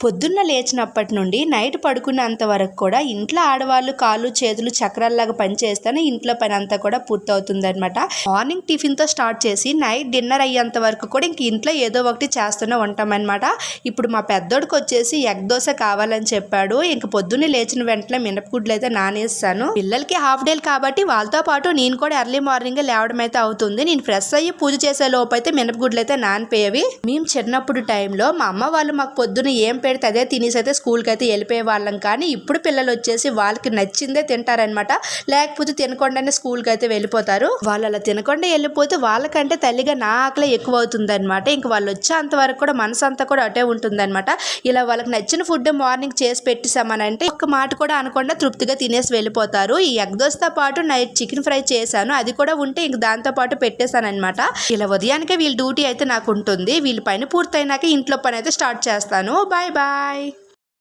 పొద్దున్న లేచినప్పటి నుండి నైట్ పడుకునేంత వరకు కూడా ఇంట్లో ఆడవాళ్ళు కాళ్ళు చేతులు చక్రాల్లాగా పనిచేస్తేనే ఇంట్లో పని అంతా కూడా పూర్తవుతుంది అనమాట. మార్నింగ్ టిఫిన్తో స్టార్ట్ చేసి నైట్ డిన్నర్ అయ్యేంత వరకు కూడా ఇంక ఇంట్లో ఏదో ఒకటి చేస్తూనే ఉంటామన్నమాట. ఇప్పుడు మా పెద్దోడికి వచ్చేసి ఎగ్ దోశ కావాలని చెప్పాడు. ఇంక పొద్దున్నే లేచిన వెంటనే మినపగుడ్లు అయితే నానేస్తాను. పిల్లలకి హాఫ్ డేలు కాబట్టి వాళ్ళతో పాటు నేను కూడా ఎర్లీ మార్నింగ్ లేవడం అయితే అవుతుంది. నేను ఫ్రెష్ అయ్యి పూజ చేసే లోపు అయితే మినపగుడ్లు అయితే నానిపోయేవి. మేము చిన్నప్పుడు టైంలో మా అమ్మ వాళ్ళు మాకు పొద్దున్న ఏం పెడితే అదే తినేసి అయితే స్కూల్కి అయితే వెళ్ళిపోయే వాళ్ళం. కానీ ఇప్పుడు పిల్లలు వచ్చేసి వాళ్ళకి నచ్చిందే తింటారనమాట. లేకపోతే తినకుండానే స్కూల్కి అయితే వెళ్ళిపోతారు. వాళ్ళు అలా తినకుండా వెళ్ళిపోతే వాళ్ళకంటే తల్లిగా నా ఆకలి ఎక్కువ అవుతుంది అనమాట. ఇంక వాళ్ళు వచ్చేంత వరకు కూడా మనసు అంతా కూడా అటే ఉంటుంది అనమాట. ఇలా వాళ్ళకి నచ్చిన ఫుడ్ మార్నింగ్ చేసి పెట్టేసామనంటే ఒక్క మాట కూడా అనకుండా తృప్తిగా తినేసి వెళ్ళిపోతారు. ఈ ఎగ్ దోశతో పాటు నైట్ చికెన్ ఫ్రై చేశాను, అది కూడా ఉంటే ఇంక దాంతో పాటు పెట్టేశాను అనమాట. ఇలా ఉదయానికే వీళ్ళ డ్యూటీ అయితే నాకు ఉంటుంది. వీళ్ళ పని పూర్తయినాక ఇంట్లో పని అయితే స్టార్ట్ చేస్తాను. Bye bye.